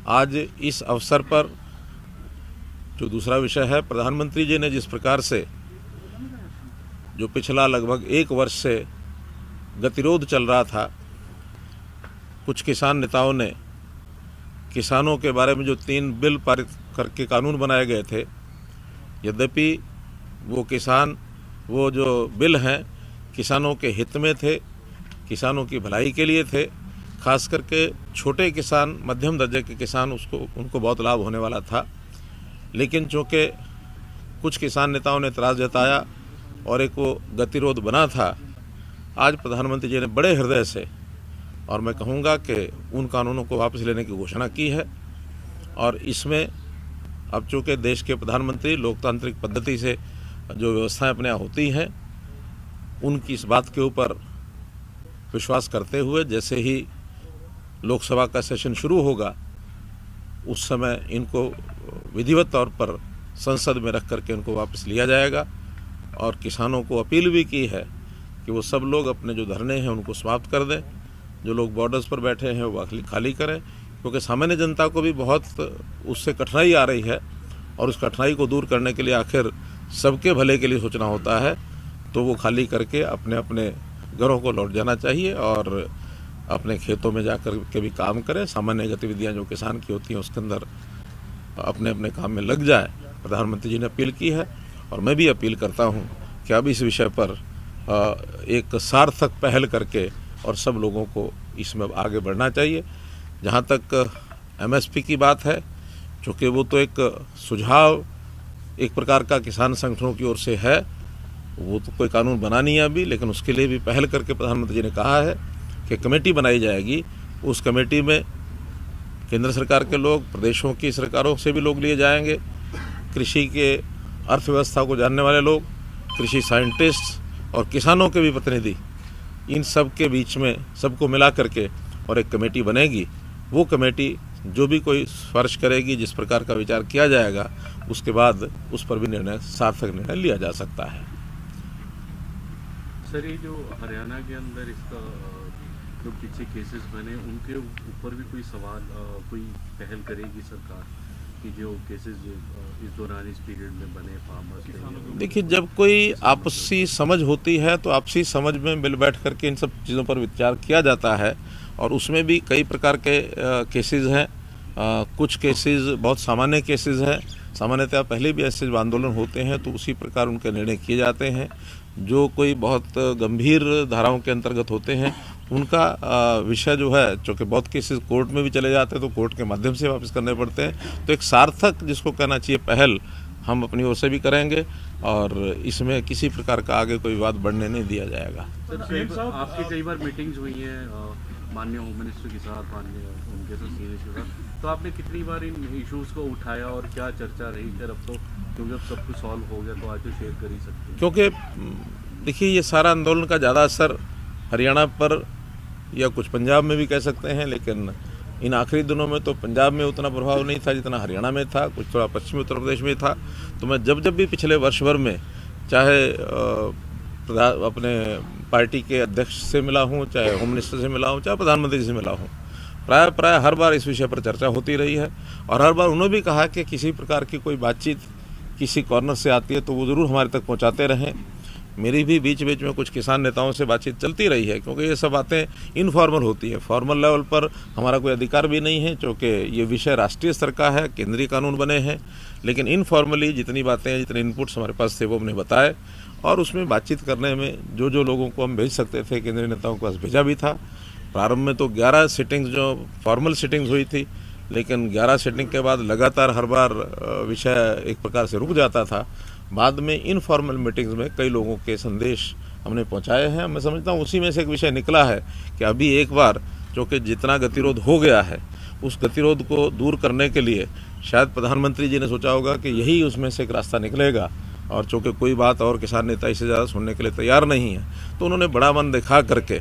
आज इस अवसर पर जो दूसरा विषय है, प्रधानमंत्री जी ने जिस प्रकार से जो पिछला लगभग 1 वर्ष से गतिरोध चल रहा था, कुछ किसान नेताओं ने किसानों के बारे में जो 3 बिल पारित करके कानून बनाए गए थे, यद्यपि वो जो बिल हैं किसानों के हित में थे, किसानों की भलाई के लिए थे, खास करके छोटे किसान, मध्यम दर्जे के किसान उनको बहुत लाभ होने वाला था। लेकिन चूँकि कुछ किसान नेताओं ने एतराज़ जताया और एक वो गतिरोध बना था, आज प्रधानमंत्री जी ने बड़े हृदय से, और मैं कहूँगा कि उन कानूनों को वापस लेने की घोषणा की है। और इसमें अब चूँकि देश के प्रधानमंत्री लोकतांत्रिक पद्धति से जो व्यवस्थाएं अपने यहाँ होती हैं, उनकी इस बात के ऊपर विश्वास करते हुए जैसे ही लोकसभा का सेशन शुरू होगा, उस समय इनको विधिवत तौर पर संसद में रख करके उनको वापस लिया जाएगा। और किसानों को अपील भी की है कि वो सब लोग अपने जो धरने हैं उनको समाप्त कर दें, जो लोग बॉर्डर्स पर बैठे हैं वो खाली करें, क्योंकि सामान्य जनता को भी बहुत उससे कठिनाई आ रही है और उस कठिनाई को दूर करने के लिए आखिर सबके भले के लिए सोचना होता है। तो वो खाली करके अपने अपने घरों को लौट जाना चाहिए और अपने खेतों में जाकर के भी काम करें। सामान्य गतिविधियां जो किसान की होती हैं उसके अंदर अपने अपने काम में लग जाए, प्रधानमंत्री जी ने अपील की है। और मैं भी अपील करता हूं कि अब इस विषय पर एक सार्थक पहल करके और सब लोगों को इसमें आगे बढ़ना चाहिए। जहां तक MSP की बात है, चूँकि वो तो एक सुझाव एक प्रकार का किसान संगठनों की ओर से है, वो तो कोई कानून बना नहीं है अभी, लेकिन उसके लिए भी पहल करके प्रधानमंत्री जी ने कहा है कि कमेटी बनाई जाएगी। उस कमेटी में केंद्र सरकार के लोग, प्रदेशों की सरकारों से भी लोग लिए जाएंगे, कृषि के अर्थव्यवस्था को जानने वाले लोग, कृषि साइंटिस्ट और किसानों के भी प्रतिनिधि, इन सब के बीच में सबको मिला करके और एक कमेटी बनेगी। वो कमेटी जो भी कोई सिफारिश करेगी, जिस प्रकार का विचार किया जाएगा, उसके बाद उस पर भी सार्थक निर्णय लिया जा सकता है। सर, ये जो हरियाणा के अंदर इसका जो पीछे केसेस बने, उनके ऊपर भी कोई सवाल, कोई पहल करेगी सरकार कि जो केसेस इस दौरान इस पीरियड में बने फार्मर्स? देखिए, जब कोई आपसी समझ होती है तो आपसी समझ में मिल बैठ करके इन सब चीज़ों पर विचार किया जाता है। और उसमें भी कई प्रकार के केसेस हैं। कुछ केसेस बहुत सामान्य केसेस हैं, सामान्यतः पहले भी ऐसे आंदोलन होते हैं तो उसी प्रकार उनके निर्णय किए जाते हैं। जो कोई बहुत गंभीर धाराओं के अंतर्गत होते हैं, उनका विषय जो है, चूँकि बहुत केसेस कोर्ट में भी चले जाते हैं तो कोर्ट के माध्यम से वापस करने पड़ते हैं। तो एक सार्थक, जिसको कहना चाहिए, पहल हम अपनी ओर से भी करेंगे और इसमें किसी प्रकार का आगे कोई विवाद बढ़ने नहीं दिया जाएगा। आपकी कई बार मीटिंग्स हुई हैं माननीय होम मिनिस्टर के साथ, माननीय उनके साथ, सीनियर्स के साथ, तो आपने कितनी बार इन इश्यूज़ को उठाया और क्या चर्चा रही? फिर अब तो क्योंकि अब सब कुछ सॉल्व हो गया तो आज तो शेयर कर ही सकते हैं। क्योंकि देखिए, ये सारा आंदोलन का ज़्यादा असर हरियाणा पर या कुछ पंजाब में भी कह सकते हैं, लेकिन इन आखिरी दिनों में तो पंजाब में उतना प्रभाव नहीं था जितना हरियाणा में था, कुछ थोड़ा पश्चिमी उत्तर प्रदेश में था। तो मैं जब भी पिछले वर्ष भर में चाहे अपने पार्टी के अध्यक्ष से मिला हूँ, चाहे होम मिनिस्टर से मिला हूँ, चाहे प्रधानमंत्री से मिला हूँ, प्राय हर बार इस विषय पर चर्चा होती रही है। और हर बार उन्होंने भी कहा कि किसी प्रकार की कोई बातचीत किसी कॉर्नर से आती है तो वो ज़रूर हमारे तक पहुँचाते रहें। मेरी भी बीच बीच में कुछ किसान नेताओं से बातचीत चलती रही है, क्योंकि ये सब बातें इनफॉर्मल होती है। फॉर्मल लेवल पर हमारा कोई अधिकार भी नहीं है, क्योंकि ये विषय राष्ट्रीय स्तर का है, केंद्रीय कानून बने हैं। लेकिन इनफॉर्मली जितनी बातें, जितने इनपुट्स हमारे पास थे वो हमने बताए और उसमें बातचीत करने में जो लोगों को हम भेज सकते थे, केंद्रीय नेताओं के पास भेजा भी था। प्रारंभ में तो 11 सिटिंग्स जो फॉर्मल सिटिंग्स हुई थी, लेकिन 11 सिटिंग के बाद लगातार हर बार विषय एक प्रकार से रुक जाता था। बाद में इनफॉर्मल मीटिंग्स में कई लोगों के संदेश हमने पहुंचाए हैं। मैं समझता हूं उसी में से एक विषय निकला है कि अभी एक बार चूँकि जितना गतिरोध हो गया है, उस गतिरोध को दूर करने के लिए शायद प्रधानमंत्री जी ने सोचा होगा कि यही उसमें से एक रास्ता निकलेगा। और चूँकि कोई बात और किसान नेता इससे ज़्यादा सुनने के लिए तैयार नहीं है, तो उन्होंने बड़ा मन दिखा करके,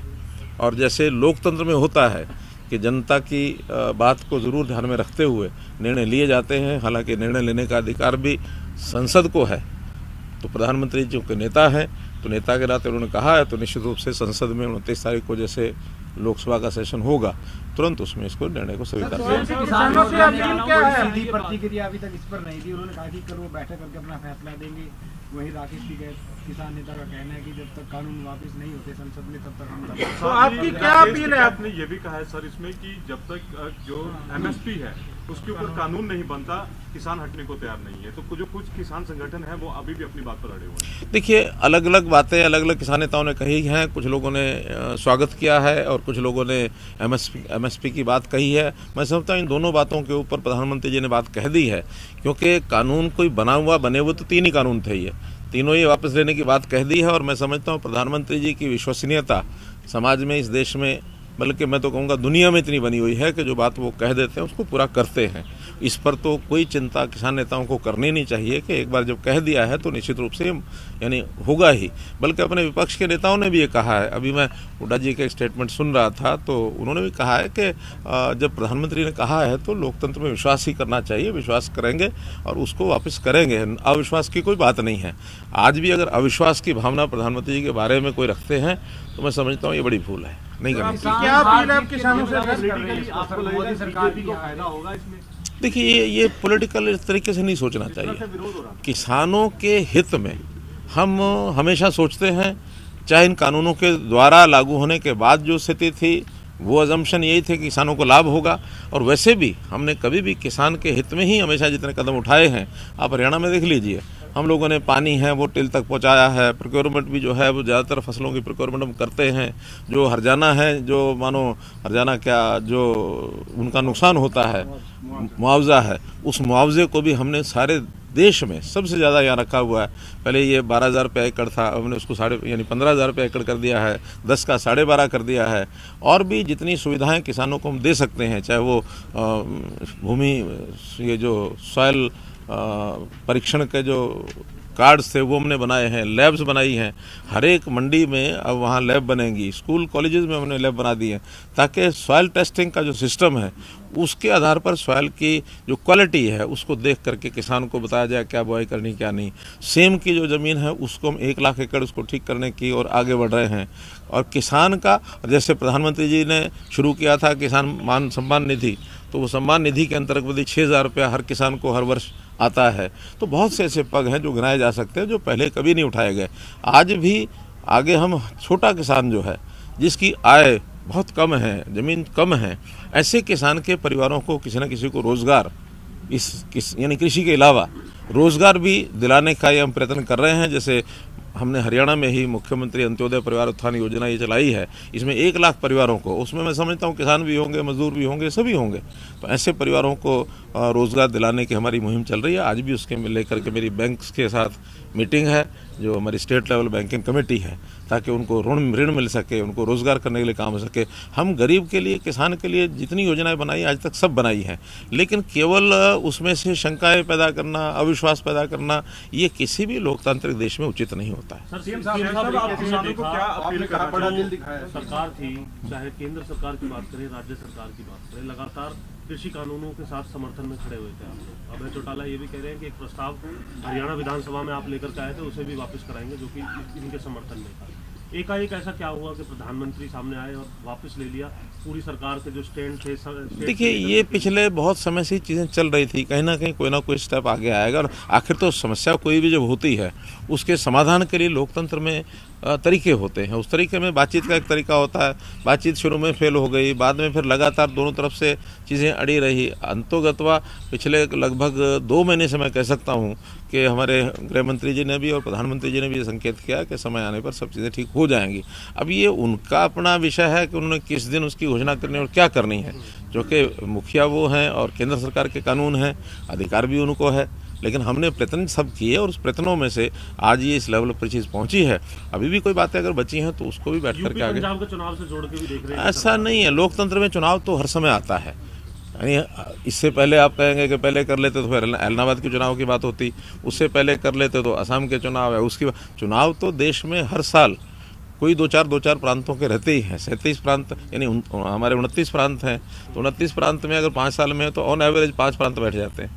और जैसे लोकतंत्र में होता है कि जनता की बात को ज़रूर ध्यान में रखते हुए निर्णय लिए जाते हैं। हालांकि निर्णय लेने का अधिकार भी संसद को है, तो प्रधानमंत्री जी के नेता हैं, तो नेता के नाते उन्होंने कहा है, तो निश्चित रूप से संसद में 29 तारीख को जैसे लोकसभा का सेशन होगा तुरंत उसमें इसको निर्णय को स्वीकार किया। किसानों से अपील क्या है? सीधी प्रतिक्रिया अभी तक इस पर नहीं दी। उन्होंने कहा कि कल वो बैठक करके अपना फैसला देंगे। वही राकेश टिकैत किसान नेता का कहना है कि जब तक कानून वापस नहीं होते संसद में तब तक हम। तो आपकी क्या अपील है? आपने ये भी कहा है सर इसमें कि जब तक जो एमएसपी है उसके ऊपर कानून नहीं बनता किसान हटने को तैयार नहीं है। तो जो कुछ किसान संगठन है वो अभी भी अपनी बात पर अड़े हुए हैं। देखिए, अलग अलग बातें अलग अलग किसान नेताओं ने कही हैं। कुछ लोगों ने स्वागत किया है और कुछ लोगों ने एमएसपी की बात कही है। मैं समझता हूँ इन दोनों बातों के ऊपर प्रधानमंत्री जी ने बात कह दी है, क्योंकि कानून कोई बने हुए तो 3 ही कानून थे, ये तीनों ही वापस लेने की बात कह दी है। और मैं समझता हूँ प्रधानमंत्री जी की विश्वसनीयता समाज में, इस देश में, बल्कि मैं तो कहूँगा दुनिया में इतनी बनी हुई है कि जो बात वो कह देते हैं उसको पूरा करते हैं। इस पर तो कोई चिंता किसान नेताओं को करनी नहीं चाहिए कि एक बार जब कह दिया है तो निश्चित रूप से यानी होगा ही। बल्कि अपने विपक्ष के नेताओं ने भी ये कहा है। अभी मैं हुड्डा जी का एक स्टेटमेंट सुन रहा था तो उन्होंने भी कहा है कि जब प्रधानमंत्री ने कहा है तो लोकतंत्र में विश्वास ही करना चाहिए, विश्वास करेंगे और उसको वापस करेंगे। अविश्वास की कोई बात नहीं है। आज भी अगर अविश्वास की भावना प्रधानमंत्री जी के बारे में कोई रखते हैं तो मैं समझता हूँ ये बड़ी भूल है, नहीं करनी चाहिए। क्या अपील है किसानों से? आपको लगेगा सरकार को फायदा होगा इसमें? देखिए, ये पॉलिटिकल इस तरीके से नहीं सोचना चाहिए। किसानों के हित में हम हमेशा सोचते हैं, चाहे इन कानूनों के द्वारा लागू होने के बाद जो स्थिति थी वो अजम्पशन यही थे कि किसानों को लाभ होगा। और वैसे भी हमने कभी भी किसान के हित में ही हमेशा जितने कदम उठाए हैं, आप हरियाणा में देख लीजिए, हम लोगों ने पानी है वो टिल तक पहुंचाया है। प्रोक्योरमेंट भी जो है वो ज़्यादातर फसलों की प्रोक्योरमेंट हम करते हैं। जो हरजाना है, जो मानो हरजाना क्या, जो उनका नुकसान होता है, मुआवजा है, उस मुआवजे को भी हमने सारे देश में सबसे ज़्यादा यहाँ रखा हुआ है। पहले ये 12,000 रुपये एकड़ था, हमने उसको 15,000 रुपये एकड़ कर दिया है, 10 का 12.5 कर दिया है। और भी जितनी सुविधाएं किसानों को हम दे सकते हैं, चाहे वो भूमि, ये जो सॉयल परीक्षण के जो कार्ड्स थे वो हमने बनाए हैं, लैब्स बनाई हैं। हर एक मंडी में अब वहाँ लैब बनेंगी, स्कूल कॉलेजेस में हमने लैब बना दी है, ताकि सॉयल टेस्टिंग का जो सिस्टम है उसके आधार पर सॉयल की जो क्वालिटी है उसको देख करके किसान को बताया जाए क्या बुआई करनी क्या नहीं। सेम की जो ज़मीन है उसको हम 1 लाख एकड़ उसको ठीक करने की और आगे बढ़ रहे हैं। और किसान का, जैसे प्रधानमंत्री जी ने शुरू किया था किसान मान सम्मान निधि, तो वो सम्मान निधि के अंतर्गत 6,000 रुपया हर किसान को हर वर्ष आता है। तो बहुत से ऐसे पग हैं जो गिनाए जा सकते हैं जो पहले कभी नहीं उठाए गए। आज भी आगे हम छोटा किसान जो है, जिसकी आय बहुत कम है, ज़मीन कम है, ऐसे किसान के परिवारों को किसी न किसी को रोज़गार यानी कृषि के अलावा रोज़गार भी दिलाने का ये हम प्रयत्न कर रहे हैं। जैसे हमने हरियाणा में ही मुख्यमंत्री अंत्योदय परिवार उत्थान योजना ये चलाई है, इसमें 1 लाख परिवारों को, उसमें मैं समझता हूँ किसान भी होंगे, मजदूर भी होंगे, सभी होंगे। तो ऐसे परिवारों को रोज़गार दिलाने की हमारी मुहिम चल रही है। आज भी उसके लेकर के मेरी बैंक्स के साथ मीटिंग है, जो हमारी स्टेट लेवल बैंकिंग कमेटी है, ताकि उनको ऋण मिल सके, उनको रोज़गार करने के लिए काम हो सके। हम गरीब के लिए, किसान के लिए जितनी योजनाएं बनाई आज तक सब बनाई हैं, लेकिन केवल उसमें से शंकाएं पैदा करना, अविश्वास पैदा करना, ये किसी भी लोकतांत्रिक देश में उचित नहीं होता है। सरकार थी, चाहे केंद्र सरकार की बात करें, राज्य सरकार की बात करें, लगातार कृषि कानूनों के साथ समर्थन में खड़े हुए थे आप लोग। अभय चौटाला ये भी कह रहे हैं कि एक प्रस्ताव हरियाणा विधानसभा में आप लेकर के आए थे, उसे भी वापस कराएंगे, जो कि इनके समर्थन में था। एकाएक ऐसा क्या हुआ कि प्रधानमंत्री सामने आए और वापस ले लिया? पूरी सरकार के जो स्टैंड थे, देखिए, ये पिछले बहुत समय से चीज़ें चल रही थी, कहीं ना कहीं कोई ना कोई स्टेप आगे आएगा। और आखिर तो समस्या कोई भी जब होती है उसके समाधान के लिए लोकतंत्र में तरीके होते हैं। उस तरीके में बातचीत का एक तरीका होता है। बातचीत शुरू में फेल हो गई, बाद में फिर लगातार दोनों तरफ से चीज़ें अड़ी रही। अंतोगत्वा पिछले लगभग 2 महीने से मैं कह सकता हूँ कि हमारे गृह मंत्री जी ने भी और प्रधानमंत्री जी ने भी ये संकेत किया कि समय आने पर सब चीज़ें ठीक हो जाएंगी। अब ये उनका अपना विषय है कि उन्होंने किस दिन उसकी घोषणा करनी और क्या करनी है, जो कि मुखिया वो हैं और केंद्र सरकार के कानून हैं, अधिकार भी उनको है। लेकिन हमने प्रयत्न सब किए और उस प्रयत्नों में से आज ये इस लेवल पर चीज़ पहुंची है। अभी भी कोई बातें अगर बची हैं तो उसको भी बैठ करके आगे, पंजाब के चुनाव से जोड़ के भी देख रहे हैं। ऐसा नहीं है, लोकतंत्र में चुनाव तो हर समय आता है। यानी इससे पहले आप कहेंगे कि पहले कर लेते तो फिर इलाहाबाद के चुनाव की बात होती, उससे पहले कर लेते तो असम के चुनाव है, उसकी चुनाव तो देश में हर साल कोई 2-4 प्रांतों के रहते ही हैं। 37 प्रांत यानी हमारे 29 प्रांत हैं, तो 29 प्रांत में अगर 5 साल में है तो ऑन एवरेज 5 प्रांत बैठ जाते हैं,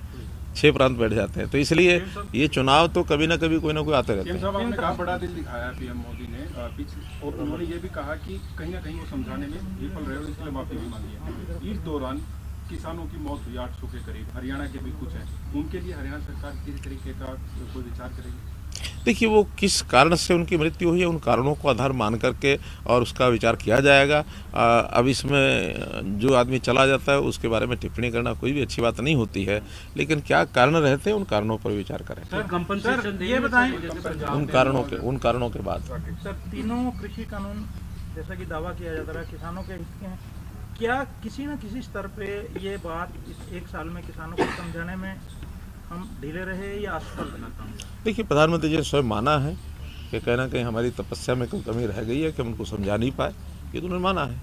6 प्रांत बैठ जाते हैं। तो इसलिए ये चुनाव तो कभी ना कभी कोई ना कोई आते रहते हैं। आपने कहा बड़ा दिल दिखाया पीएम मोदी ने, और उन्होंने ये भी कहा कि कहीं ना कहीं वो समझाने में विफल रहे और इसलिए माफी भी मांगी है। इस दौरान किसानों की मौत हुई 800 के करीब, हरियाणा के भी कुछ हैं, उनके लिए हरियाणा सरकार किस तरीके का कोई विचार करेगी? देखिए, वो किस कारण से उनकी मृत्यु हुई है उन कारणों को आधार मान करके और उसका विचार किया जाएगा। अब इसमें जो आदमी चला जाता है उसके बारे में टिप्पणी करना कोई भी अच्छी बात नहीं होती है, लेकिन क्या कारण रहते हैं उन कारणों पर विचार करें। सर कंपनसेशन ये बताएं उन कारणों के बाद सर, तीनों कृषि कानून जैसा कि दावा किया जाता रहा किसानों के हित के हैं, क्या किसी न किसी स्तर पे ये बात इस 1 साल में किसानों को समझाने में हम ढीले रहे या असफल बना काम? देखिए, प्रधानमंत्री जी ने स्वयं माना है कि कहीं ना कहीं हमारी तपस्या में कोई कमी रह गई है कि हम उनको समझा नहीं पाए, ये तो उन्होंने माना है।